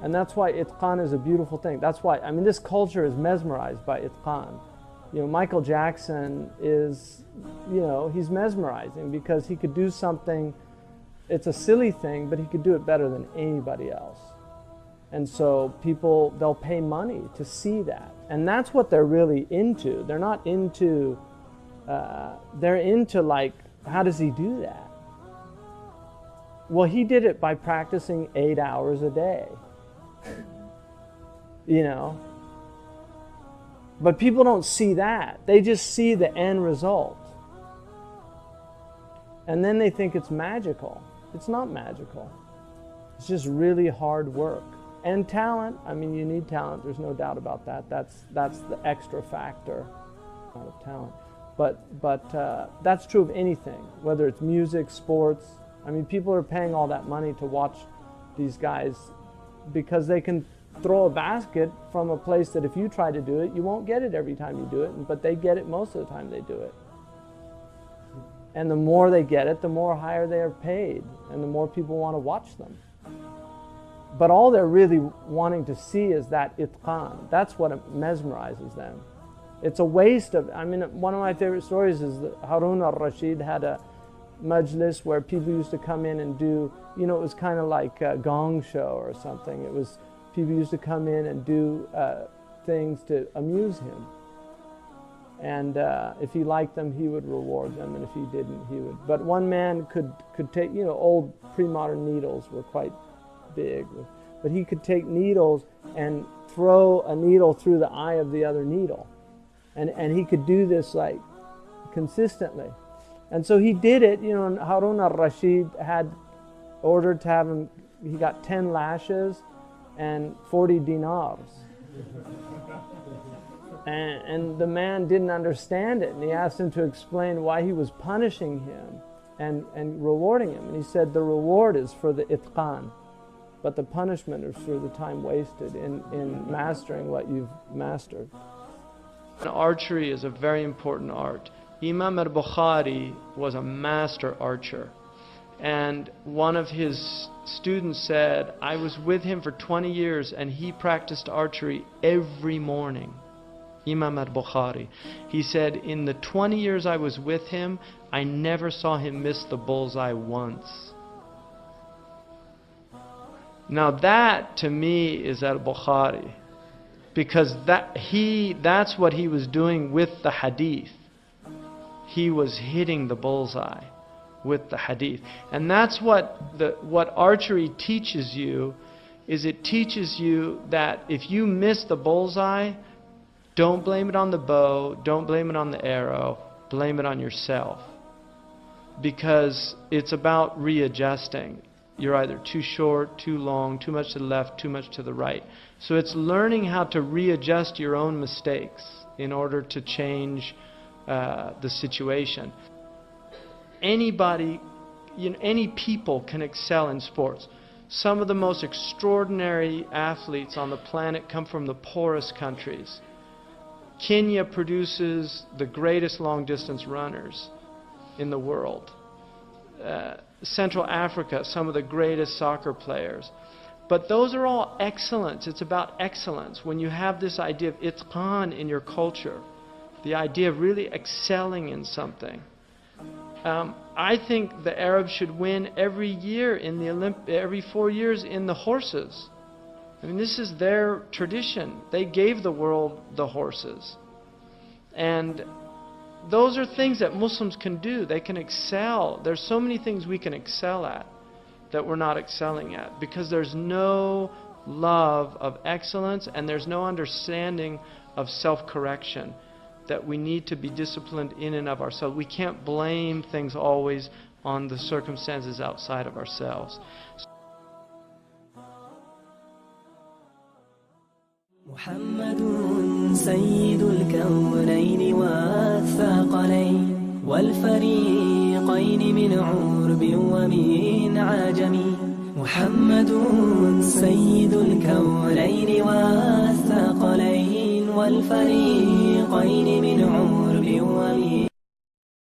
And that's why itqan is a beautiful thing. That's why, I mean, this culture is mesmerized by itqan. You know, Michael Jackson is, you know, he's mesmerizing because he could do something, it's a silly thing, but he could do it better than anybody else. And so people, they'll pay money to see that. And that's what they're really into. They're not into, they're into like, how does he do that? Well, he did it by practicing 8 hours a day. You know? But people don't see that. They just see the end result. And then they think it's magical. It's not magical. It's just really hard work. And talent, I mean, you need talent, there's no doubt about that. That's the extra factor of talent. But that's true of anything, whether it's music, sports. I mean, people are paying all that money to watch these guys because they can throw a basket from a place that if you try to do it, you won't get it every time you do it, but they get it most of the time they do it. And the more they get it, the more higher they are paid, and the more people want to watch them. But all they're really wanting to see is that itqan. That's what mesmerizes them. It's a waste of, I mean, one of my favorite stories is that Harun al-Rashid had a majlis where people used to come in and do, you know, it was kind of like a gong show or something. It was, people used to come in and do things to amuse him. And if he liked them, he would reward them, and if he didn't, he would. But one man could take, you know, old pre-modern needles were quite big, but he could take needles and throw a needle through the eye of the other needle. And he could do this like consistently. And so he did it, you know, and Harun al-Rashid had ordered to have him, he got 10 lashes and 40 dinars. And the man didn't understand it, and he asked him to explain why he was punishing him and rewarding him. And he said the reward is for the itqan, but the punishment is for the time wasted in mastering what you've mastered. Archery is a very important art. Imam al-Bukhari was a master archer. And one of his students said, I was with him for 20 years and he practiced archery every morning. Imam al-Bukhari. He said, in the 20 years I was with him, I never saw him miss the bullseye once. Now that to me is al-Bukhari, because that's what he was doing with the hadith. He was hitting the bullseye with the hadith. And that's what archery teaches you, is it teaches you that if you miss the bullseye, don't blame it on the bow, don't blame it on the arrow, blame it on yourself. Because it's about readjusting. You're either too short, too long, too much to the left, too much to the right. So it's learning how to readjust your own mistakes in order to change the situation. Anybody, any people can excel in sports. Some of the most extraordinary athletes on the planet come from the poorest countries. Kenya produces the greatest long-distance runners in the world. Central Africa, some of the greatest soccer players. But those are all excellence. It's about excellence. When you have this idea of itqan in your culture, the idea of really excelling in something. I think the Arabs should win every year in the every 4 years in the horses. I mean, this is their tradition. They gave the world the horses. And those are things that Muslims can do. They can excel. There's so many things we can excel at that we're not excelling at, because there's no love of excellence and there's no understanding of self-correction, that we need to be disciplined in and of ourselves. We can't blame things always on the circumstances outside of ourselves. محمد سيد الكونين والثقلين والفريقين من عرب ومن عجم. محمد سيد الكونين والثقلين والفريقين